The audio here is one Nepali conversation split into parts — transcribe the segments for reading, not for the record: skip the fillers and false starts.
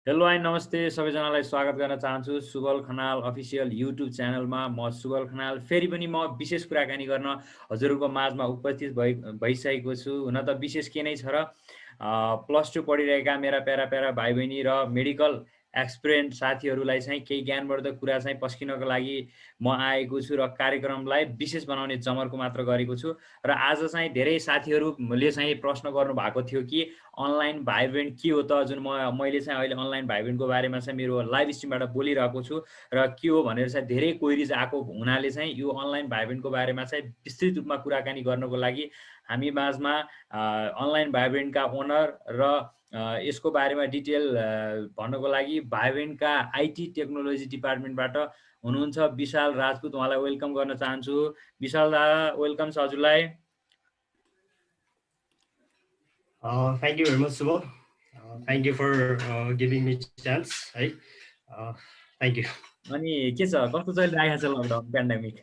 हेलो हाई नमस्ते सबैजनालाई स्वागत गर्न चाहन्छु सुबल खनाल अफिसियल युट्युब च्यानलमा। म सुबल खनाल फेरि पनि म विशेष कुराकानी गर्न हजुरहरूको माझमा उपस्थित भइसकेको छु। हुन त विशेष के नै छ र +2 पढिरहेका मेरा प्यारा प्यारा भाइ बहिनी र मेडिकल एक्सपिरियन्स साथीहरूलाई चाहिँ केही ज्ञानवर्धक कुरा चाहिँ पस्किनको लागि म आएको छु र कार्यक्रमलाई विशेष बनाउने जमर्को मात्र गरेको छु। र आज चाहिँ धेरै साथीहरूले चाहिँ प्रश्न गर्नुभएको थियो कि अनलाइन भाइब्रेन्ट के हो त? जुन मैले चाहिँ अहिले अनलाइन भाइब्रेन्टको बारेमा चाहिँ मेरो लाइभ स्ट्रिमबाट बोलिरहेको छु र के हो भनेर चाहिँ धेरै क्वेरिज आएको हुनाले चाहिँ यो अनलाइन भाइब्रेन्टको बारेमा चाहिँ विस्तृत रूपमा कुराकानी गर्नको लागि हामी माझमा अनलाइन भाइब्रेन्टका ओनर र यसको बारेमा डिटेल भन्नको लागि भाइब्रेन्टका आइटी टेक्नोलोजी डिपार्टमेन्टबाट हुनुहुन्छ विशाल राजपूत। उहाँलाई वेलकम गर्न चाहन्छु। विशाल दादा वेलकम छ हजुरलाई। Thank you very much, Subal. Thank you for giving me chance. Right? Thank you. अनि के छ, कस्तो चलिरहेको छ लकडाउन पेन्डेमिक?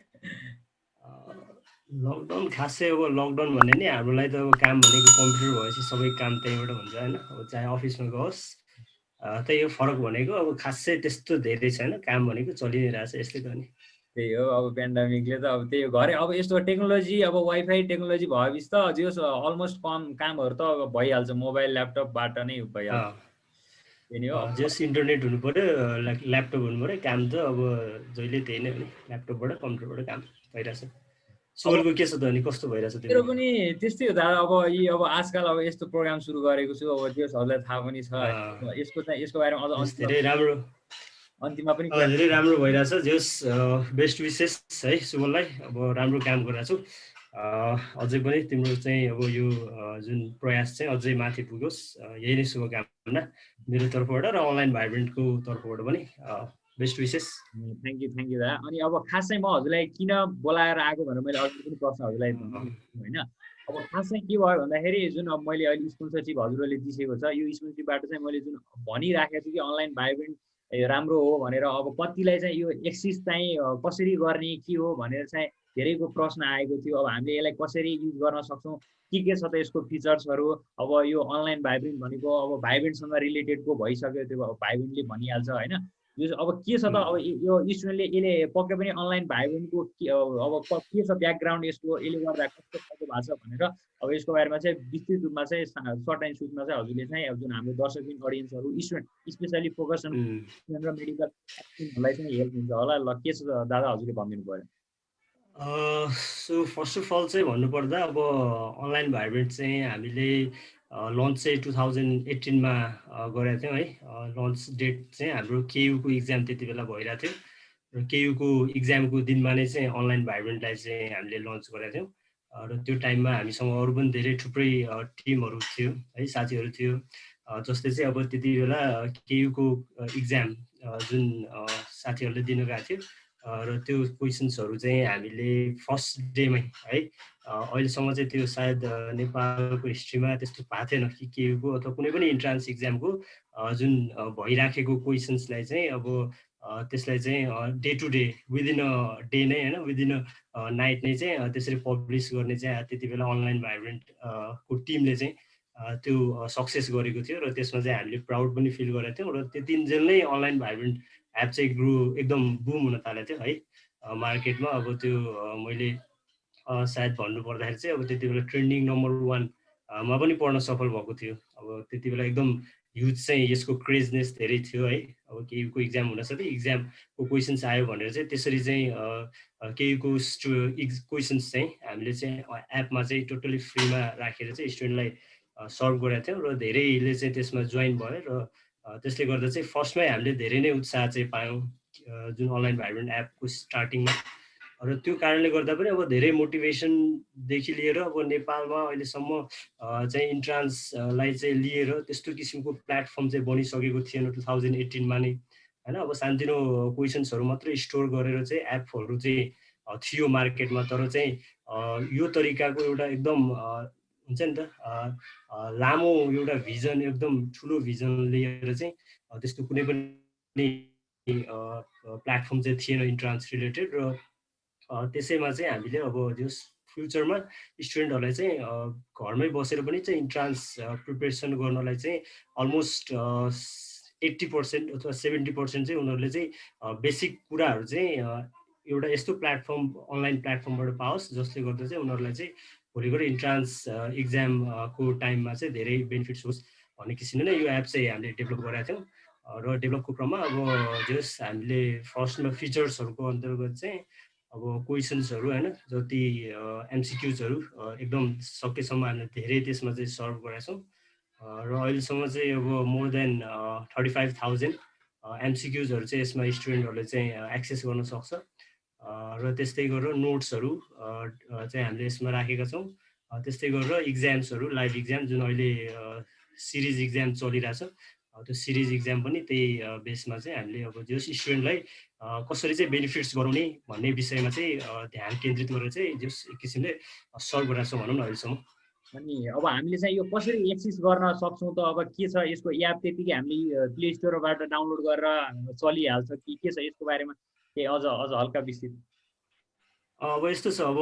लकडाउन खासै अब लकडाउन भन्ने नि हामीलाई त अब काम भनेको कम्प्युटर भएपछि सबै काम त्यहीँबाट हुन्छ होइन। अब चाहे अफिसमा गओस् त्यही हो फरक भनेको। अब खासै त्यस्तो धेरै छैन, काम भनेको चलि नै रहेछ यस्तै त नि। त्यही हो अब पेन्डेमिकले त अब त्यही हो घरै अब यस्तो टेक्नोलोजी अब वाइफाई टेक्नोलोजी भएपछि त जे अलमोस्ट कामहरू त भइहाल्छ, मोबाइल ल्यापटपबाट नै भइहाल्छ। त्यही हो जस इन्टरनेट हुनु पर्यो, ल्यापटप हुनु पर्यो, काम त अब जहिले त्यही नै हो नि, ल्यापटपबाट कम्प्युटरबाट काम भइरहेछ। सुबलको के छ त अनि कस्तो भइरहेछ मेरो तिम्रो? पनि त्यस्तै हो दादा। अब आजकल अब यस्तो प्रोग्राम सुरु गरेको छु, अब त्यसहरूलाई थाहा पनि छ। यसको बारेमा अझ धेरै राम्रो अन्तिममा पनि कुरा धेरै राम्रो भइरहेछ। जस बेस्ट विशेष है सुबललाई, अब राम्रो काम गरिरहेको छु। अझै पनि तिम्रो चाहिँ अब यो जुन प्रयास चाहिँ अझै माथि पुगोस्, यही नै शुभकामना मेरो तर्फबाट र अनलाइन भाइब्रेन्टको तर्फबाट पनि बेस्ट विशेष। थ्याङ्क यू दादा। अनि अब खास चाहिँ म हजुरलाई किन बोलाएर आएको भनेर मैले अघि पनि प्रश्न हजुरलाई होइन। अब खास चाहिँ के भयो भन्दाखेरि जुन अब मैले अहिले स्पोन्सरसिप हजुरहरूले दिइसकेको छ, यो स्पोन्सरसिपबाट चाहिँ मैले जुन भनिराखेको छु कि अनलाइन भाइब्रेन्ट राम्रो हो भनेर, अब कतिलाई चाहिँ यो एक्सिस चाहिँ कसरी गर्ने के हो भनेर चाहिँ धेरैको प्रश्न आएको थियो। अब हामीले यसलाई कसरी युज गर्न सक्छौँ, के छ त यसको फिचर्सहरू। अब यो अनलाइन भाइब्रेन्ट भनेको अब भाइब्रेन्टसँग रिलेटेडको भइसक्यो, त्यो भाइब्रेन्टले भनिहाल्छ होइन। यो अब के छ त, अब यो स्टुडेन्टले यसले पक्कै पनि अनलाइन भाइब्रेन्टको अब के छ ब्याकग्राउन्ड यसको, यसले गर्दा कस्तो खालको भएको छ भनेर अब यसको बारेमा चाहिँ विस्तृत रूपमा चाहिँ सर्ट एन्ड स्विटमा चाहिँ हजुरले चाहिँ अब जुन हाम्रो दर्शक अडियन्सहरू स्टुडेन्ट स्पेसली फोकस स्टुडेन्ट र मेडिकल स्टुडेन्टहरूलाई चाहिँ हेल्प हुन्छ होला। ल के छ दादा हजुरले भनिदिनु पऱ्यो। सो फर्स्ट अफ अल चाहिँ भन्नुपर्दा अब अनलाइन भाइब्रेन्ट चाहिँ हामीले लन्च चाहिँ 2018मा गरेका थियौँ है। लन्च डेट चाहिँ हाम्रो केयुको इक्जाम त्यति बेला भइरहेको थियो र केयुको इक्जामको दिनमा नै चाहिँ अनलाइन भाइब्रेन्टलाई चाहिँ हामीले लन्च गरेका थियौँ। र त्यो टाइममा हामीसँग अरू पनि धेरै थुप्रै टिमहरू थियो है, साथीहरू थियो। जस्तै चाहिँ अब त्यति बेला केयुको इक्जाम जुन साथीहरूले दिनु गएको थियो र त्यो क्वेसन्सहरू चाहिँ हामीले फर्स्ट डेमै है, अहिलेसम्म चाहिँ त्यो सायद नेपालको हिस्ट्रीमा त्यस्तो भएको थिएन कि केयुको अथवा कुनै पनि इन्ट्रान्स इक्जामको जुन भइराखेको क्वेसन्सलाई चाहिँ अब त्यसलाई चाहिँ day to day within a day नै होइन, विदिन अ नाइट नै चाहिँ त्यसरी पब्लिस गर्ने चाहिँ त्यति बेला अनलाइन भाइब्रेन्ट को टिमले चाहिँ त्यो सक्सेस गरेको थियो र त्यसमा चाहिँ हामीले प्राउड पनि फिल गरेको थियौँ। र त्यतिन्जेल नै अनलाइन भाइब्रेन्ट एप चाहिँ ग्रो एकदम बुम हुन थालेको थियो है मार्केटमा। अब त्यो मैले सायद भन्नुपर्दाखेरि चाहिँ अब त्यति बेला ट्रेन्डिङ नम्बर 1 मा पनि पढ्न सफल भएको थियो। अब त्यति बेला एकदम ह्युज चाहिँ यसको क्रेजनेस धेरै थियो है। अब केयुको इक्जाम हुनसाथै इक्जामको क्वेसन्स आयो भनेर चाहिँ त्यसरी चाहिँ केयुको क्वेसन्स चाहिँ हामीले चाहिँ एपमा चाहिँ टोटली फ्रीमा राखेर चाहिँ स्टुडेन्टलाई सर्भ गरेका थियौँ र धेरैले चाहिँ त्यसमा जोइन भयो। र त्यसले गर्दा चाहिँ फर्स्टमै हामीले धेरै नै उत्साह चाहिँ पायौँ जुन अनलाइन भाइब्रेन्ट एपको स्टार्टिङमा। र त्यो कारणले गर्दा पनि अब धेरै मोटिभेसनदेखि लिएर अब नेपालमा अहिलेसम्म चाहिँ इन्ट्रान्सलाई चाहिँ लिएर त्यस्तो किसिमको प्लेटफर्म चाहिँ बनिसकेको थिएन 2018मा नै होइन। अब सानोतिनो क्वेसन्सहरू मात्रै स्टोर गरेर चाहिँ एपहरू चाहिँ थियो मार्केटमा। तर चाहिँ यो तरिकाको एउटा एकदम हुन्छ नि त लामो एउटा भिजन, एकदम ठुलो भिजन लिएर चाहिँ त्यस्तो कुनै पनि प्लेटफर्म चाहिँ थिएन इन्ट्रान्स रिलेटेड। र त्यसैमा चाहिँ हामीले अब जस फ्युचरमा स्टुडेन्टहरूलाई चाहिँ घरमै बसेर पनि चाहिँ इन्ट्रान्स प्रिपेरेसन गर्नलाई चाहिँ अलमोस्ट 80% अथवा 70% चाहिँ उनीहरूले चाहिँ बेसिक कुराहरू चाहिँ एउटा यस्तो प्लेटफर्म अनलाइन प्लेटफर्मबाट पाओस् जसले गर्दा चाहिँ उनीहरूलाई चाहिँ भोलिको इन्ट्रान्स इक्जामको टाइममा चाहिँ धेरै बेनिफिट्स होस् भन्ने किसिमले नै यो एप चाहिँ हामीले डेभलप गरेका थियौँ र डेभलपको क्रममा अब जस हामीले फर्स्टमा फिचर्सहरूको अन्तर्गत चाहिँ अब क्वेसन्सहरू होइन जति एमसिक्युजहरू एकदम सकेसम्म हामीले धेरै त्यसमा चाहिँ सर्भ गरेका छौँ र अहिलेसम्म चाहिँ अब मोर देन 35,000 एमसिक्युजहरू चाहिँ यसमा स्टुडेन्टहरूले चाहिँ एक्सेस गर्न सक्छ र त्यस्तै गरेर नोट्सहरू चाहिँ हामीले यसमा राखेका छौँ त्यस्तै गरेर इक्जाम्सहरू लाइभ इक्जाम जुन अहिले सिरिज इक्जाम चलिरहेछ त्यो सिरिज इक्जाम पनि त्यही बेसमा चाहिँ हामीले अब जस स्टुडेन्टलाई कसरी चाहिँ बेनिफिट्स गराउने भन्ने विषयमा चाहिँ ध्यान केन्द्रित गरेर चाहिँ जस एक किसिमले सर्भ गरेका छौँ भनौँ न अहिलेसम्म अनि अब हामीले चाहिँ यो कसरी एक्सेस गर्न सक्छौँ त अब के छ यसको एप त्यतिकै हामीले प्ले स्टोरबाट डाउनलोड गरेर चलिहाल्छ कि के छ यसको बारेमा केही अझ हल्का विस्तृत अब यस्तो छ अब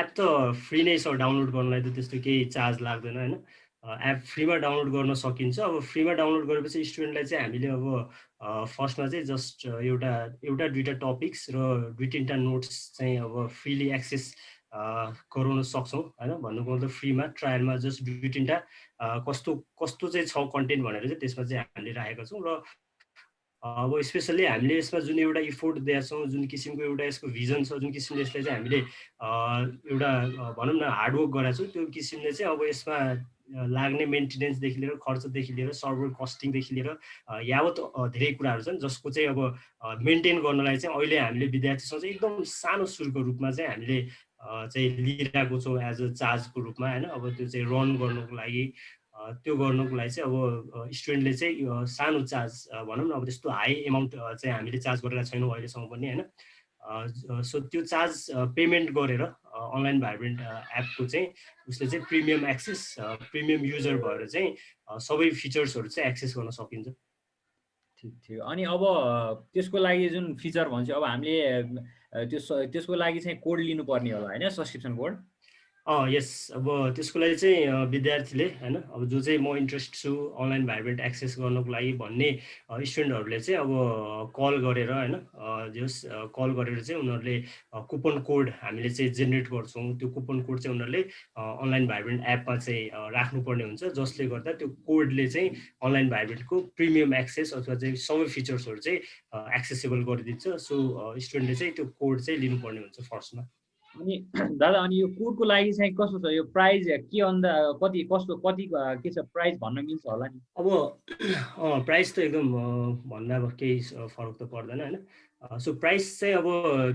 एप त फ्री नै छ डाउनलोड गर्नलाई त त्यस्तो केही चार्ज लाग्दैन होइन एप फ्रीमा डाउनलोड गर्न सकिन्छ अब फ्रीमा डाउनलोड गरेपछि स्टुडेन्टलाई चाहिँ हामीले अब फर्स्टमा चाहिँ जस्ट एउटा दुईवटा टपिक्स र दुई तिनवटा नोट्स चाहिँ अब फ्रीली एक्सेस गराउन सक्छौँ होइन भन्नुको मतलब फ्रीमा ट्रायलमा जस्ट दुई तिनवटा कस्तो चाहिँ छ कन्टेन्ट भनेर चाहिँ त्यसमा चाहिँ हामीले राखेका छौँ र अब स्पेसल्ली हामीले यसमा जुन एउटा इफोर्ट दिएका छौँ जुन किसिमको एउटा यसको भिजन छ जुन किसिमले यसलाई चाहिँ हामीले एउटा भनौँ न हार्डवर्क गरेका छौँ त्यो किसिमले चाहिँ अब यसमा लाग्ने मेन्टेनेन्सदेखि लिएर खर्चदेखि लिएर सर्भर कस्टिङदेखि लिएर यावत धेरै कुराहरू छन् जसको चाहिँ अब मेन्टेन गर्नलाई चाहिँ अहिले हामीले विद्यार्थीसँग चाहिँ एकदम सानो शुल्कको रूपमा चाहिँ हामीले चाहिँ लिइरहेको छौँ एज अ चार्जको रूपमा होइन अब त्यो चाहिँ रन गर्नुको लागि त्यो गर्नुको लागि चाहिँ अब स्टुडेन्टले चाहिँ सानो चार्ज भनौँ न अब त्यस्तो हाई एमाउन्ट चाहिँ हामीले चार्ज गरेका छैनौँ अहिलेसम्म पनि होइन सो त्यो चार्ज पेमेन्ट गरेर अनलाइन भाइब्रेन्ट एपको चाहिँ उसले चाहिँ प्रिमियम एक्सेस प्रिमियम युजर भएर चाहिँ सबै फिचर्सहरू चाहिँ एक्सेस गर्न सकिन्छ ठिक थियो अनि अब त्यसको लागि जुन फिचर भन्छ अब हामीले त्यसको लागि चाहिँ कोड लिनुपर्ने होला होइन सब्सक्रिप्सन कोड यस अब त्यसको लागि चाहिँ विद्यार्थीले होइन अब जो चाहिँ म इन्ट्रेस्ट छु अनलाइन भाइब्रेन्ट एक्सेस गर्नको लागि भन्ने स्टुडेन्टहरूले चाहिँ अब कल गरेर होइन जस कल गरेर चाहिँ उनीहरूले कुपन कोड हामीले चाहिँ जेनेरेट गर्छौँ त्यो कुपन कोड चाहिँ उनीहरूले अनलाइन भाइब्रेन्ट एपमा चाहिँ राख्नुपर्ने हुन्छ जसले गर्दा त्यो कोडले चाहिँ अनलाइन भाइब्रेन्टको प्रिमियम एक्सेस अथवा चाहिँ सबै फिचर्सहरू चाहिँ एक्सेसेबल गरिदिन्छ सो स्टुडेन्टले चाहिँ त्यो कोड चाहिँ लिनुपर्ने हुन्छ फर्स्टमा अनि दादा अनि यो कोडको लागि चाहिँ कस्तो छ यो प्राइस के अन्त कति के छ प्राइस भन्न मिल्छ होला नि अब प्राइस त एकदम भन्दा अब केही फरक त पर्दैन होइन सो प्राइस चाहिँ अब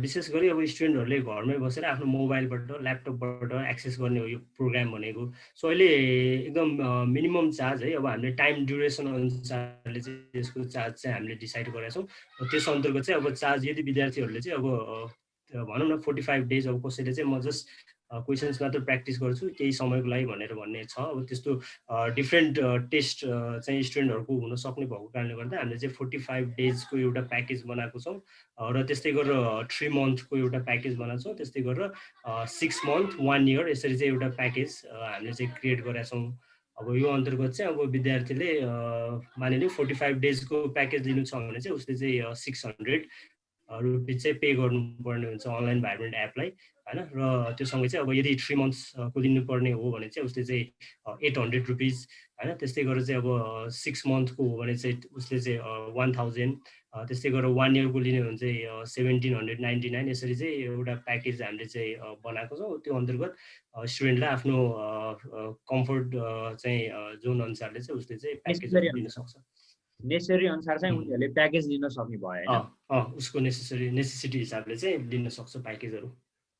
विशेष गरी अब स्टुडेन्टहरूले घरमै बसेर आफ्नो मोबाइलबाट ल्यापटपबाट एक्सेस गर्ने हो यो प्रोग्राम भनेको सो अहिले एकदम मिनिमम चार्ज है अब हामीले टाइम ड्युरेसन अनुसारले चाहिँ यसको चार्ज चाहिँ हामीले डिसाइड गरेका छौँ त्यस अन्तर्गत चाहिँ अब चार्ज यदि विद्यार्थीहरूले चाहिँ अब भनौँ न 45 डेज अब कसैले चाहिँ म जस्ट क्वेसन्स मात्र प्र्याक्टिस गर्छु केही समयको लागि भनेर भन्ने छ अब त्यस्तो डिफ्रेन्ट टेस्ट चाहिँ स्टुडेन्टहरूको हुन सक्ने भएको कारणले गर्दा हामीले चाहिँ 45 डेजको एउटा प्याकेज बनाएको छौँ र त्यस्तै गरेर 3 मन्थको एउटा प्याकेज बनाएको छौँ त्यस्तै गरेर 6 मन्थ 1 इयर यसरी चाहिँ एउटा प्याकेज हामीले चाहिँ क्रिएट गरेका छौँ अब यो अन्तर्गत चाहिँ अब विद्यार्थीले मानिलियो 45 डेजको प्याकेज लिनु छ भने चाहिँ उसले चाहिँ 600 रुपिस चाहिँ पे गर्नुपर्ने हुन्छ अनलाइन भाइब्रेन्ट एपलाई होइन र त्योसँगै चाहिँ अब यदि 3 मन्थ्सको लिनुपर्ने हो भने चाहिँ उसले चाहिँ 800 रुपिस होइन त्यस्तै गरेर चाहिँ अब 6 मन्थको हो भने चाहिँ उसले चाहिँ 1000 त्यस्तै गरेर 1 इयरको लिने हो भने चाहिँ 1799 यसरी चाहिँ एउटा प्याकेज हामीले चाहिँ बनाएको छौँ त्यो अन्तर्गत स्टुडेन्टलाई आफ्नो कम्फर्ट चाहिँ जोन अनुसारले चाहिँ उसले चाहिँ प्याकेज लिन सक्छ नेसेसरी अनुसार चाहिँ उनीहरूले प्याकेज लिन सक्ने भयो हैन उसको नेसेसिटी हिसाबले चाहिँ लिन सक्छ प्याकेजहरू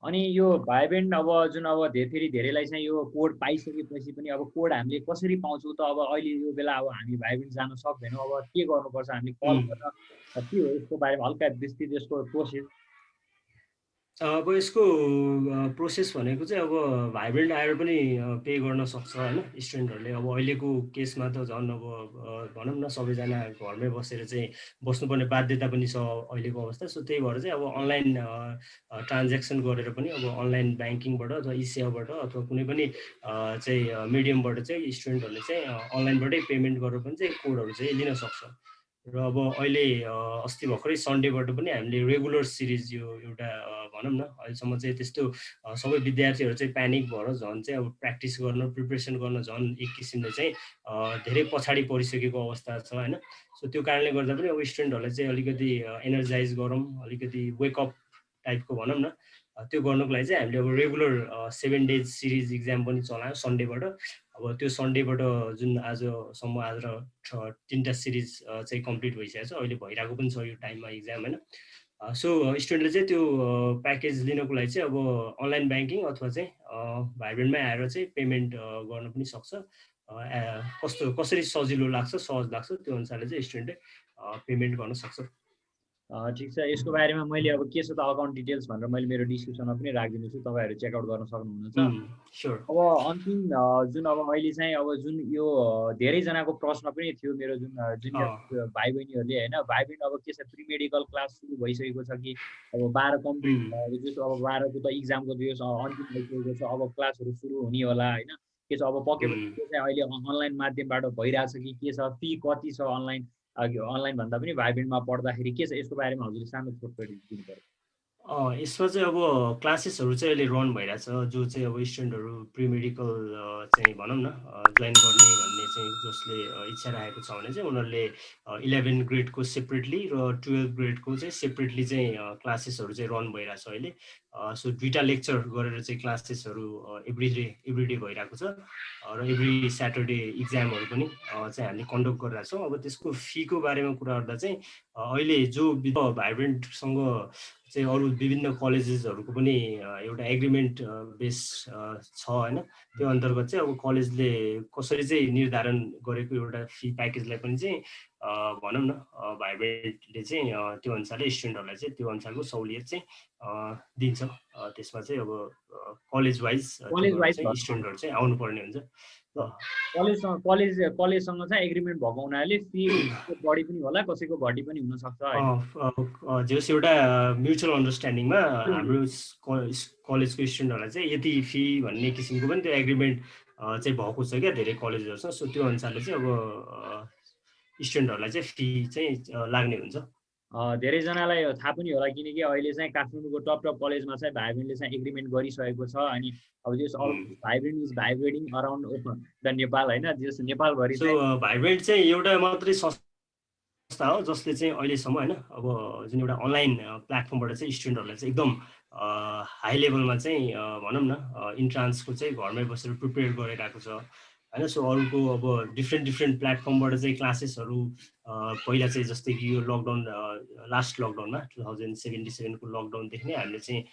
अनि यो भाइब्रेन्ट अब जुन अब धेरैलाई चाहिँ यो कोड पाइसकेपछि पनि अब कोड हामीले कसरी पाउँछौँ त अब अहिले यो बेला अब हामी भाइब्रेन्ट जान सक्दैनौँ अब के गर्नुपर्छ हामीले कल गरेर के हो यसको बारेमा हल्का विस्तृत यसको प्रोसेस अब यसको प्रोसेस भनेको चाहिँ अब भाइब्रेन्ट आएर पनि पे गर्न सक्छ होइन स्टुडेन्टहरूले अब अहिलेको केसमा त झन् अब भनौँ न सबैजना घरमै बसेर चाहिँ बस्नुपर्ने बाध्यता पनि छ अहिलेको अवस्था सो त्यही भएर चाहिँ अब अनलाइन ट्रान्ज्याक्सन गरेर पनि अब अनलाइन ब्याङ्किङबाट अथवा ई-सेवाबाट अथवा कुनै पनि चाहिँ मिडियमबाट चाहिँ स्टुडेन्टहरूले चाहिँ अनलाइनबाटै पेमेन्ट गरेर पनि चाहिँ कोडहरू चाहिँ लिन सक्छ र अब अहिले अस्ति भर्खरै सन्डेबाट पनि हामीले रेगुलर सिरिज यो एउटा भनौँ न अहिलेसम्म चाहिँ त्यस्तो सबै विद्यार्थीहरू चाहिँ प्यानिक भएर झन् चाहिँ अब प्र्याक्टिस गर्न प्रिपरेसन गर्न झन् एक किसिमले चाहिँ धेरै पछाडि परिसकेको अवस्था छ होइन। सो त्यो कारणले गर्दा पनि अब स्टुडेन्टहरूलाई चाहिँ अलिकति एनर्जाइज गरौँ, अलिकति वेकअप टाइपको भनौँ न, त्यो गर्नुको लागि चाहिँ हामीले अब रेगुलर 7 डेज सिरिज इक्जाम पनि चलायौँ सन्डेबाट। अब त्यो सन्डेबाट जुन आजसम्म आज 3टा सिरिज चाहिँ कम्प्लिट भइसकेको छ, अहिले भइरहेको पनि छ यो टाइममा इक्जाम होइन। सो स्टुडेन्टले चाहिँ त्यो प्याकेज लिनको लागि चाहिँ अब अनलाइन ब्याङ्किङ अथवा चाहिँ भाइब्रेन्टमै आएर चाहिँ पेमेन्ट गर्न पनि सक्छ। कसरी सजिलो लाग्छ सहज लाग्छ त्यो अनुसारले चाहिँ स्टुडेन्टले पेमेन्ट गर्न सक्छ। ठिक छ, यसको बारेमा मैले अब के छ त अकाउन्ट डिटेल्स भनेर मैले मेरो डिस्क्रिप्सनमा पनि राखिदिनु छु, तपाईँहरू चेकआउट गर्न सक्नुहुनेछ। अब अन्तिम जुन अब अहिले चाहिँ अब जुन यो धेरैजनाको प्रश्न पनि थियो मेरो जुन जुनियर भाइ बहिनीहरूले होइन, भाइ बहिनी अब के छ प्रि मेडिकल क्लास सुरु भइसकेको छ कि अब 12 कम्प्लिट जस्तो अब 12को त इक्जामको त्यो अन्तिम भइसकेको छ, अब क्लासहरू सुरु हुने होला होइन, के छ अब पक्कै पनि चाहिँ अहिले अनलाइन माध्यमबाट भइरहेछ कि के छ, फी कति छ अनलाइन भन्दा पनि भाइब्रेन्टमा पढ्दाखेरि के छ यसको बारेमा हजुरले सानो छोटकरी दिनु पर्यो। यसमा चाहिँ अब क्लासेसहरू चाहिँ अहिले रन भइरहेछ, जो चाहिँ अब स्टुडेन्टहरू प्रि मेडिकल चाहिँ भनौँ न जोइन गर्ने भन्ने चाहिँ जसले इच्छा राखेको छ भने चाहिँ उनीहरूले 11 ग्रेडको सेपरेटली र 12 ग्रेडको चाहिँ सेपरेटली चाहिँ क्लासेसहरू चाहिँ रन भइरहेछ अहिले। सो 2टा लेक्चर गरेर चाहिँ क्लासेसहरू एभ्री डे भइरहेको छ र एभ्री स्याटरडे इक्जामहरू पनि चाहिँ हामीले कन्डक्ट गरिरहेछौँ। अब त्यसको फीको बारेमा कुरा गर्दा चाहिँ अहिले जो भाइब्रेन्टसँग चाहिँ अरू विभिन्न कलेजेसहरूको पनि एउटा एग्रिमेन्ट बेस छ होइन, त्यो अन्तर्गत चाहिँ अब कलेजले कसरी चाहिँ निर्धारण गरेको एउटा फी प्याकेजलाई पनि चाहिँ भनौँ न भाइब्रेन्टले चाहिँ त्यो अनुसारले स्टुडेन्टहरूलाई चाहिँ त्यो अनुसारको सहुलियत चाहिँ दिन्छ। त्यसमा चाहिँ अब कलेज वाइज स्टुडेन्टहरू चाहिँ आउनुपर्ने हुन्छ। कलेजसँग चाहिँ एग्रिमेन्ट भएको हुनाले फी बढी पनि होला, कसैको घटी पनि हुनसक्छ। जस एउटा म्युचुअल अन्डरस्ट्यान्डिङमा हाम्रो कलेजको स्टुडेन्टहरूलाई चाहिँ यति फी भन्ने किसिमको पनि त्यो एग्रिमेन्ट चाहिँ भएको छ क्या धेरै कलेजहरूसँग। सो त्यो अनुसारले चाहिँ अब स्टुडेन्टहरूलाई चाहिँ फी चाहिँ लाग्ने हुन्छ। धेरैजनालाई थाहा पनि होला किनकि अहिले चाहिँ काठमाडौँको टप कलेजमा चाहिँ भाइब्रेन्टले चाहिँ एग्रिमेन्ट गरिसकेको छ। अनि अब जस vibrant is vibrating around the Nepal होइन, जस नेपालभरि भाइब्रेन्ट चाहिँ एउटा मात्रै संस्था हो जसले चाहिँ अहिलेसम्म होइन अब जुन एउटा अनलाइन प्लेटफर्मबाट चाहिँ स्टुडेन्टहरूलाई चाहिँ एकदम हाई लेभलमा चाहिँ भनौँ न इन्ट्रान्सको चाहिँ घरमै बसेर प्रिपेयर गरिरहेको छ होइन। सो अरूको अब डिफ्रेन्ट प्लेटफर्मबाट चाहिँ क्लासेसहरू पहिला चाहिँ जस्तै कि यो लकडाउन लास्ट लकडाउनमा 2077को लकडाउनदेखि नै हामीले चाहिँ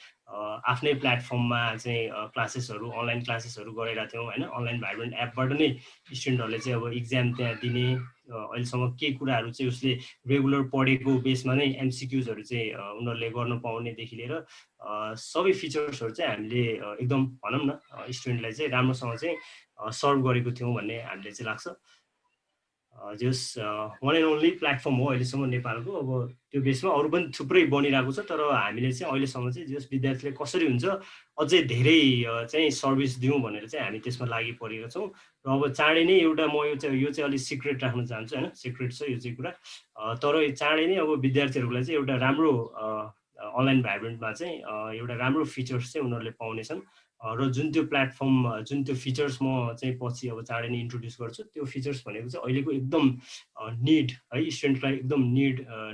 आफ्नै प्लेटफर्ममा चाहिँ क्लासेसहरू अनलाइन क्लासेसहरू गरिरहेको थियौँ होइन। अनलाइन भाइब्रेन्ट एपबाट नै स्टुडेन्टहरूले चाहिँ अब इक्जाम त्यहाँ दिने, अहिलेसम्म के कुराहरू चाहिँ उसले रेगुलर पढेको बेसमा नै एमसिक्युजहरू चाहिँ उनीहरूले गर्न पाउनेदेखि लिएर सबै फिचर्सहरू चाहिँ हामीले एकदम भनौँ न स्टुडेन्टलाई चाहिँ राम्रोसँग चाहिँ सर्भ गरेको थियौँ भन्ने हामीले चाहिँ लाग्छ। जस वान एन्ड ओन्ली प्लेटफर्म हो अहिलेसम्म नेपालको। अब त्यो बेसमा अरू पनि थुप्रै बनिरहेको छ, तर हामीले चाहिँ अहिलेसम्म चाहिँ जस विद्यार्थीले कसरी हुन्छ अझै धेरै चाहिँ सर्भिस दिउँ भनेर चाहिँ हामी त्यसमा लागि परेका छौँ। र अब चाँडै नै एउटा म यो चाहिँ अलिक सिक्रेट राख्न चाहन्छु होइन, सिक्रेट छ यो चाहिँ कुरा, तर चाँडै नै अब विद्यार्थीहरूलाई चाहिँ एउटा राम्रो अनलाइन भाइब्रेन्टमा चाहिँ एउटा राम्रो फिचर्स चाहिँ उनीहरूले पाउनेछन्। र जुन त्यो प्लेटफर्म जुन त्यो फिचर्स म चाहिँ पछि अब चाँडै नै इन्ट्रोड्युस गर्छु, त्यो फिचर्स भनेको चाहिँ अहिलेको एकदम निड है स्टुडेन्टलाई एकदम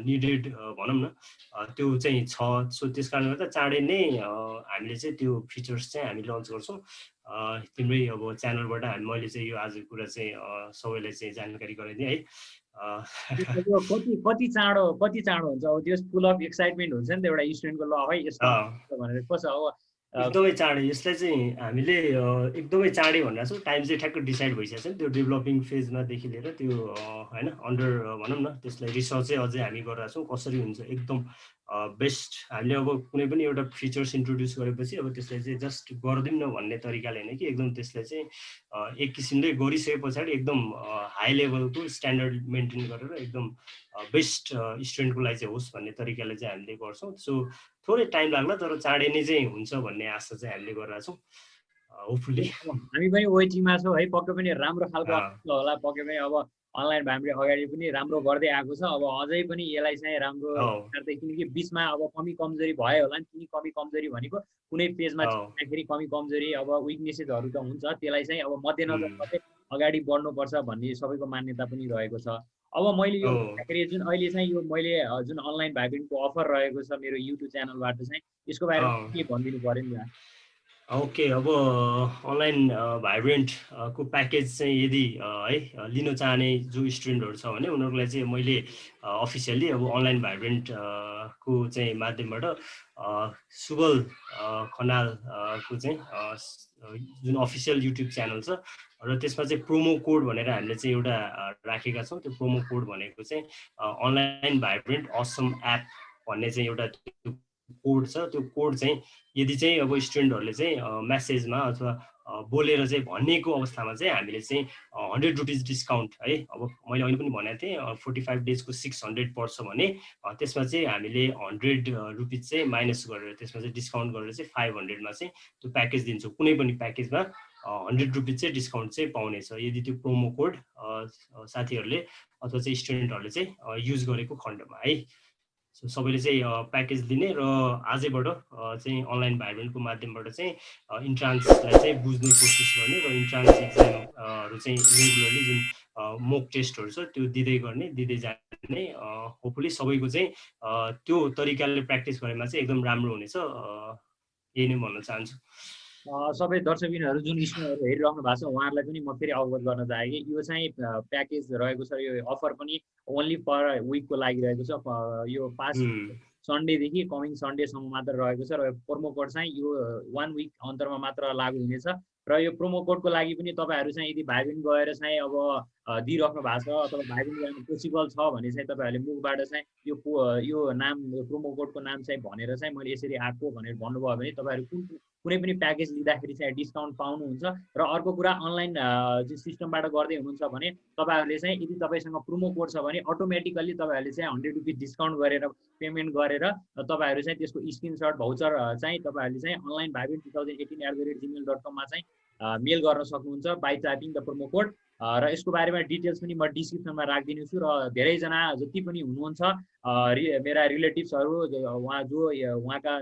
निडेड भनौँ न त्यो चाहिँ छ। सो त्यस कारणले गर्दा चाँडै नै हामीले चाहिँ त्यो फिचर्स चाहिँ हामी लन्च गर्छौँ। तिम्रै अब च्यानलबाट मैले चाहिँ यो आज कुरा चाहिँ सबैलाई चाहिँ जानकारी गराइदिएँ है। कति चाँडो हुन्छ अब त्यो फुल अफ एक्साइटमेन्ट हुन्छ नि त एउटा स्टुडेन्टको, ल है यस्तो भनेर कसो अब एकदमै चाँडै यसलाई चाहिँ हामीले एकदमै चाँडै भनेर छौँ। टाइम चाहिँ ठ्याक्क डिसाइड भइसकेको छ नि, त्यो डेभलपिङ फेजमादेखि लिएर त्यो होइन अन्डर भनौँ न त्यसलाई रिसर्च चाहिँ अझै हामी गरिरहेको छौँ कसरी हुन्छ एकदम बेस्ट। हामीले अब कुनै पनि एउटा फिचर्स इन्ट्रोड्युस गरेपछि अब त्यसलाई चाहिँ जस्ट गरिदिउँ न भन्ने तरिकाले होइन कि एकदम त्यसलाई चाहिँ एक किसिमले गरिसके पछाडि एकदम हाई लेभलको स्ट्यान्डर्ड मेन्टेन गरेर एकदम बेस्ट स्टुडेन्टको लागि चाहिँ होस् भन्ने तरिकाले चाहिँ हामीले गर्छौँ। सो थोरै टाइम लाग्ला तर चाँडै नै चाहिँ हुन्छ भन्ने आशा चाहिँ हामीले गरिरहेको छौँ। होपफुली हामी पनि वेटिङमा छौँ है, पक्कै पनि राम्रो खालको होला, पक्कै पनि अब अनलाइन भाइब्रेन्ट अगाडि पनि राम्रो गर्दै आएको छ। अब अझै पनि यसलाई चाहिँ राम्रो गर्दै, किनकि बिचमा अब कमी कमजोरी भयो होला नि। किन कमी कमजोरी भनेको कुनै पेजमा चिन्दाखेरि कमी कमजोरी अब विकनेसेसहरू त हुन्छ, त्यसलाई चाहिँ अब मध्यनजर गर्दै अगाडि बढ्नुपर्छ भन्ने सबैको मान्यता पनि रहेको छ। अब मैले यो भन्दाखेरि जुन अहिले चाहिँ यो मैले जुन अनलाइन भाइब्रेन्टको अफर रहेको छ मेरो युट्युब च्यानलबाट चाहिँ, यसको बारेमा के भनिदिनु पर्यो नि? ओके, अब अनलाइन भाइब्रेन्ट को प्याकेज चाहिँ यदि है लिन चाहने जो स्टुडेन्टहरू छ भने उनीहरूलाई चाहिँ मैले अफिसियल्ली अब अनलाइन भाइब्रेन्ट को चाहिँ माध्यमबाट सुबल खनाल को चाहिँ जुन अफिसियल युट्युब च्यानल छ र त्यसमा चाहिँ प्रोमो कोड भनेर हामीले चाहिँ एउटा राखेका छौँ। त्यो प्रोमो कोड भनेको चाहिँ अनलाइन भाइब्रेन्ट असम एप भन्ने चाहिँ एउटा कोड छ। त्यो कोड चाहिँ यदि चाहिँ अब स्टुडेन्टहरूले चाहिँ म्यासेजमा अथवा बोलेर चाहिँ भनेको अवस्थामा चाहिँ हामीले चाहिँ 100 रुपिज डिस्काउन्ट है, अब मैले अहिले पनि भनेको थिएँ 45 डेजको 600 पर्छ भने त्यसमा चाहिँ हामीले 100 रुपिज चाहिँ माइनस गरेर त्यसमा चाहिँ डिस्काउन्ट गरेर चाहिँ 500मा चाहिँ त्यो प्याकेज दिन्छौँ। कुनै पनि प्याकेजमा 100 रुपिज चाहिँ डिस्काउन्ट चाहिँ पाउनेछ यदि त्यो प्रोमो कोड साथीहरूले अथवा चाहिँ स्टुडेन्टहरूले चाहिँ युज गरेको खण्डमा है। सो सबैले चाहिँ प्याकेज दिने र आजैबाट चाहिँ अनलाइन भाइब्रेन्टको माध्यमबाट चाहिँ इन्ट्रान्सलाई चाहिँ बुझ्ने कोसिस गर्ने र इन्ट्रान्स इक्जामहरू चाहिँ रेगुलरली जुन मोक टेस्टहरू छ त्यो दिँदै जाने होपफुली सबैको चाहिँ त्यो तरिकाले प्र्याक्टिस गरेमा चाहिँ एकदम राम्रो हुनेछ, यही नै भन्न चाहन्छु। सबै दर्शकबिनहरू जुन स्टुडेन्टहरू हेरिराख्नु भएको छ उहाँहरूलाई पनि म फेरि अवगत गर्न चाहेँ कि यो चाहिँ प्याकेज रहेको छ, यो अफर पनि ओन्ली पर विकको लागि रहेको छ। यो पास्ट सन्डेदेखि कमिङ सन्डेसम्म मात्र रहेको छ र प्रोमो कोड चाहिँ यो 1 विक अन्तरमा मात्र लागू हुनेछ। र यो प्रोमो कोडको लागि पनि तपाईँहरू चाहिँ यदि भाइब्रेन्ट गएर चाहिँ अब दिइराख्नु भएको छ अथवा भाइब्रेन्ट जानु पोसिबल छ भने चाहिँ तपाईँहरूले मुखबाट चाहिँ यो नाम प्रोमो कोडको नाम चाहिँ भनेर चाहिँ मैले यसरी आएको भनेर भन्नुभयो भने तपाईँहरू कुनै पनि प्याकेज लिँदाखेरि चाहिँ डिस्काउन्ट पाउनुहुन्छ। र अर्को कुरा अनलाइन सिस्टमबाट गर्दै हुनुहुन्छ भने तपाईँहरूले चाहिँ यदि तपाईँसँग प्रोमो कोड छ भने अटोमेटिकल्ली तपाईँहरूले चाहिँ 100 रुपिस डिस्काउन्ट गरेर पेमेन्ट गरेर तपाईँहरू चाहिँ त्यसको स्क्रिनसट भाउचर चाहिँ तपाईँहरूले चाहिँ अनलाइन भाइब्रेन्ट 2018@gmail.com मा चाहिँ मेल गर्न सक्नुहुन्छ by typing the promo code. र यसको बारेमा डिटेल्स पनि म डिस्क्रिप्सनमा राखिदिनेछु र धेरैजना जति पनि हुनुहुन्छ मेरा रिलेटिभ्सहरू उहाँका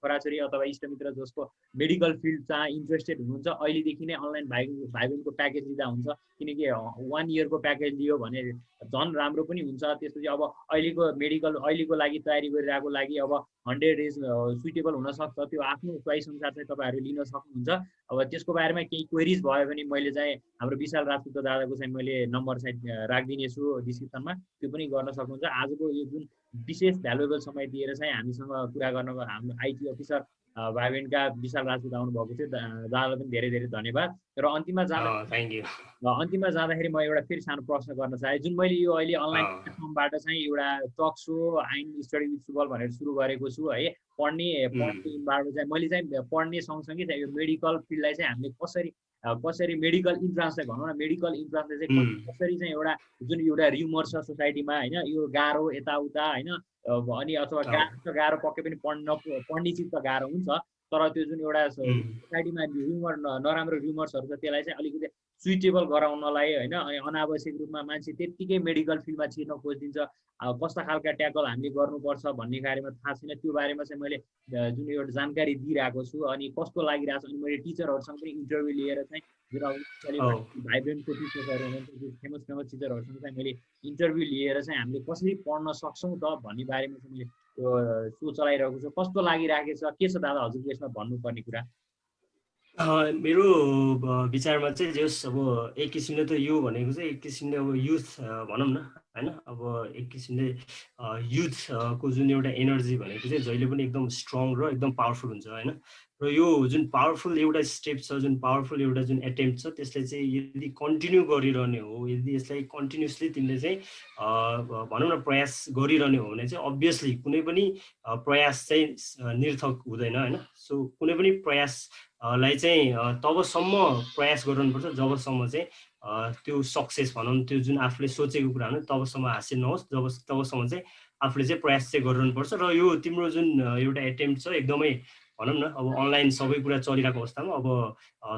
छोराछोरी अथवा इष्टमित्र जसको मेडिकल फिल्डमा इन्ट्रेस्टेड हुनुहुन्छ अहिलेदेखि नै अनलाइन भाइब्रेन्टको प्याकेज लिँदा हुन्छ, किनकि 1 इयरको प्याकेज लियो भने झन् राम्रो पनि हुन्छ। त्यसपछि अब अहिलेको लागि तयारी गरिरहेको लागि अब 100 डेज सुइटेबल हुनसक्छ, त्यो आफ्नो चोइस अनुसार चाहिँ तपाईँहरू लिन सक्नुहुन्छ। अब त्यसको बारेमा केही क्वेरिज भयो भने मैले चाहिँ हाम्रो विशाल राजपूत दादाको चाहिँ मैले नम्बर चाहिँ राखिदिनेछु डिस्क्रिप्सनमा, त्यो पनि गर्न सक्नुहुन्छ। आजको यो जुन विशेष भ्यालुएबल समय दिएर चाहिँ हामीसँग कुरा गर्नको हाम्रो आइटी अफिसर भाइब्रेन्टका विशाल राजपूत आउनुभएको थियो, दादालाई पनि धेरै धेरै धन्यवाद। र अन्तिममा जाँदाखेरि म एउटा फेरि सानो प्रश्न गर्न चाहेँ। जुन मैले यो अहिले अनलाइन प्लेटफर्मबाट चाहिँ एउटा टक सो आइन स्टडी विथ सुबल भनेर सुरु गरेको छु है, पढ्ने इन्भाइरोमेन्ट चाहिँ मैले चाहिँ पढ्ने सँगसँगै चाहिँ यो मेडिकल फिल्डलाई चाहिँ हामीले कसरी मेडिकल इन्ट्रान्सलाई भनौँ न, मेडिकल इन्ट्रान्सले चाहिँ कसरी चाहिँ जुन एउटा र्युमर छ सोसाइटीमा होइन, यो गाह्रो यताउता होइन, अनि अथवा गाह्रो पक्कै पनि पढ्ने चिज त गाह्रो हुन्छ, तर त्यो जुन एउटा सोसाइटीमा र्युमर नराम्रो र्युमर्सहरू छ त्यसलाई चाहिँ अलिकति सुइटेबल गराउनलाई होइन, अनि अनावश्यक रूपमा मान्छे त्यत्तिकै मेडिकल फिल्डमा छिर्न खोजिदिन्छ, कस्ता खालका ट्याकल हामीले गर्नुपर्छ भन्ने बारेमा थाहा छैन। त्यो बारेमा चाहिँ मैले जुन एउटा जानकारी दिइरहेको छु अनि कस्तो लागिरहेको छ, अनि मैले टिचरहरूसँग पनि इन्टरभ्यू लिएर चाहिँ जुन भाइब्रेन्टको टिचर्सहरू हुनुहुन्छ फेमस टिचरहरूसँग चाहिँ मैले इन्टरभ्यू लिएर चाहिँ हामीले कसरी पढ्न सक्छौँ त भन्ने बारेमा चाहिँ मैले त्यो सो चलाइरहेको छु। कस्तो लागिरहेको छ, के छ दादा हजुरको यसमा भन्नुपर्ने कुरा? मेरो विचारमा चाहिँ जस अब एक किसिमले त यो भनेको चाहिँ एक किसिमले अब युथ भनौँ न होइन, अब एक किसिमले युथको जुन एउटा एनर्जी भनेको चाहिँ जहिले पनि एकदम स्ट्रङ र एकदम पावरफुल हुन्छ होइन। र यो जुन पावरफुल एउटा स्टेप छ, जुन पावरफुल एउटा जुन एटेम्प्ट छ, त्यसलाई चाहिँ यदि कन्टिन्यू गरिरहने हो, यदि यसलाई कन्टिन्युसली तिमीले चाहिँ भनौँ न प्रयास गरिरहने हो भने चाहिँ अभियसली कुनै पनि प्रयास चाहिँ निर्थक हुँदैन होइन। सो कुनै पनि प्रयासलाई चाहिँ तबसम्म प्रयास गर्नुपर्छ जबसम्म चाहिँ त्यो सक्सेस भनौँ, त्यो जुन आफूले सोचेको कुरा हो तबसम्म हासिल नहोस्, तबसम्म चाहिँ आफूले चाहिँ प्रयास चाहिँ गरिरहनुपर्छ। र यो तिम्रो जुन एउटा एटेम्प्ट छ एकदमै भनौँ न अब अनलाइन सबै कुरा चलिरहेको अवस्थामा अब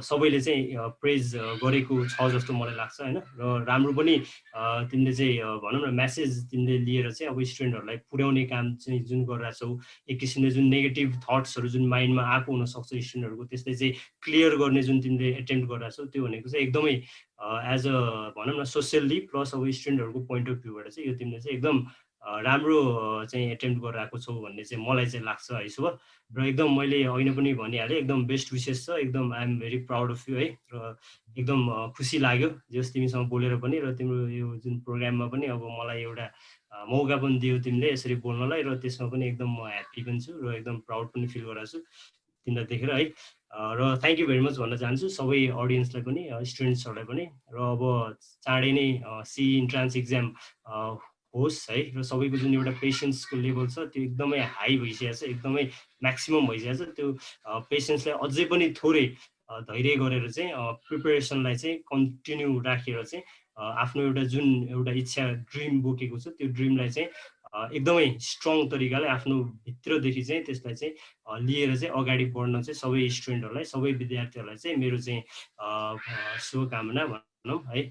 सबैले चाहिँ प्रेज गरेको छ जस्तो मलाई लाग्छ होइन। र राम्रो पनि तिमीले चाहिँ भनौँ न मेसेज तिमीले लिएर चाहिँ अब स्टुडेन्टहरूलाई पुर्याउने काम चाहिँ जुन गरिरहेछौ, एक किसिमले जुन नेगेटिभ थट्सहरू जुन माइन्डमा आएको हुनसक्छ स्टुडेन्टहरूको, त्यसलाई चाहिँ क्लियर गर्ने जुन तिमीले एटेम्प्ट गरिरहेछौ, त्यो भनेको चाहिँ एकदमै एज अ भनौँ न सोसियल्ली प्लस अब स्टुडेन्टहरूको पोइन्ट अफ भ्यूबाट चाहिँ यो तिमीले चाहिँ एकदम राम्रो चाहिँ एटेम्प्ट गरिरहेको छौ भन्ने चाहिँ मलाई चाहिँ लाग्छ है शुभ। र एकदम मैले अहिले पनि भनिहालेँ, एकदम बेस्ट विशेष छ, एकदम I am very proud of you है। र एकदम खुसी लाग्यो जस तिमीसँग बोलेर पनि, र तिम्रो यो जुन प्रोग्राममा पनि अब मलाई एउटा मौका पनि दियो तिमीले यसरी बोल्नलाई, र त्यसमा पनि एकदम म ह्याप्पी पनि छु र एकदम प्राउड पनि फिल गरेको छु तिमीलाई देखेर है। र थ्याङ्क यू भेरी मच भन्न चाहन्छु सबै अडियन्सलाई पनि, स्टुडेन्ट्सहरूलाई पनि। र अब चाँडै नै सी इन्ट्रान्स इक्जाम होस् है, र सबैको जुन एउटा पेसेन्सको लेभल छ त्यो एकदमै हाई भइसकेको छ, एकदमै म्याक्सिमम भइसकेको छ। त्यो पेसेन्सलाई अझै पनि थोरै धैर्य गरेर चाहिँ प्रिपेरेसनलाई चाहिँ कन्टिन्यू राखेर चाहिँ आफ्नो एउटा जुन एउटा इच्छा ड्रिम बोकेको छ त्यो ड्रिमलाई चाहिँ एकदमै स्ट्रङ तरिकाले आफ्नो भित्रदेखि चाहिँ त्यसलाई चाहिँ लिएर चाहिँ अगाडि बढ्न चाहिँ सबै स्टुडेन्टहरूलाई, सबै विद्यार्थीहरूलाई चाहिँ मेरो चाहिँ शुभकामना भनौँ है।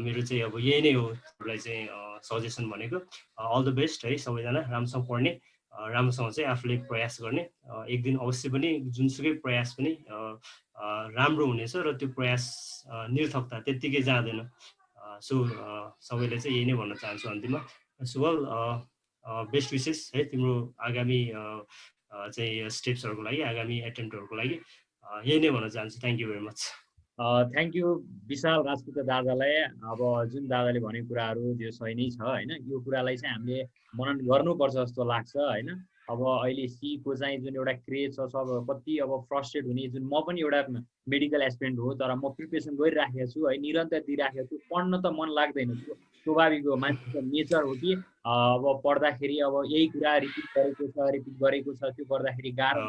मेरो चाहिँ अब यही नै हो तपाईँलाई चाहिँ सजेसन भनेको। अल द बेस्ट है सबैजना, राम्रोसँग पढ्ने, राम्रोसँग चाहिँ आफूले प्रयास गर्ने। एक दिन अवश्य पनि जुनसुकै प्रयास पनि राम्रो हुनेछ, र त्यो प्रयास निरर्थकता त्यत्तिकै जाँदैन। सो सबैले चाहिँ यही नै भन्न चाहन्छु अन्तिममा। सुवल बेस्ट विशेष है तिम्रो आगामी चाहिँ स्टेप्सहरूको लागि, आगामी एटेम्प्टहरूको लागि, यही नै भन्न चाहन्छु। Thank you very much. Thank you Vishal Rajput दादालाई। अब जुन दादाले भनेको कुराहरू त्यो सही नै छ होइन। यो कुरालाई चाहिँ हामीले मनन गर्नुपर्छ जस्तो लाग्छ होइन। अब अहिले सीको चाहिँ जुन एउटा क्रेज छ, सब कति अब फ्रस्ट्रेट हुने, जुन म पनि एउटा मेडिकल एस्पिरेन्ट हो, तर म प्रिपेरेसन गरिराखेको छु है, निरन्तर दिइराखेको छु। पढ्न त मन लाग्दैन, त्यो स्वाभाविक हो, मान्छेको नेचर हो कि अब पढ्दाखेरि अब यही कुरा रिपिट गरेको छ, त्यो गर्दाखेरि गाह्रो।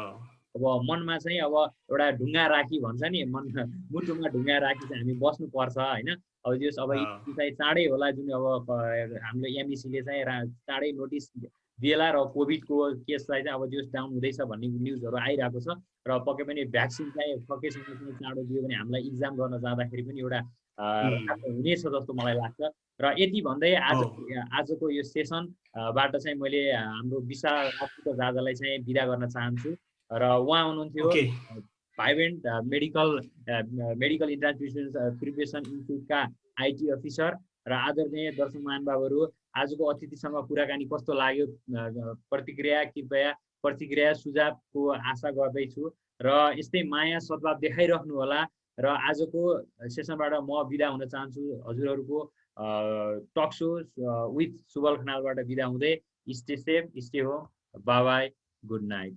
अब मनमा चाहिँ अब एउटा ढुङ्गा राखी भन्छ नि, मुटुमा ढुङ्गा राखी चाहिँ हामी बस्नुपर्छ होइन। अब त्यो अब चाहिँ चाँडै होला, जुन अब हाम्रो एमइसीले चाहिँ चाँडै नोटिस दिएला, र कोभिडको केसलाई चाहिँ अब त्यो डाउन हुँदैछ भन्ने न्युजहरू आइरहेको छ। र पक्कै पनि भ्याक्सिन चाहिँ सकेसम्म चाहिँ चाँडो दियो भने हामीलाई इक्जाम गर्न जाँदाखेरि पनि एउटा हुनेछ जस्तो मलाई लाग्छ। र यति भन्दै आजको यो सेसनबाट चाहिँ मैले हाम्रो विशाल राजपूत दादालाई चाहिँ बिदा गर्न चाहन्छु। र उहाँ हुनुहुन्थ्यो भाइब्रेन्ट मेडिकल इन्ट्रान्स प्रिपरेसन इन्स्टिट्युटका आइटी अफिसर। र आदरणीय दर्शक महानुभावहरू, आजको अतिथिसँग कुराकानी कस्तो लाग्यो, प्रतिक्रिया सुझावको आशा गर्दैछु। र यस्तै माया सद्भाव देखाइराख्नु होला। र आजको सेसनबाट म बिदा हुन चाहन्छु हजुरहरूको टक सो विथ सुबल खनालबाट बिदा हुँदै। Stay safe, stay home, by by, good night.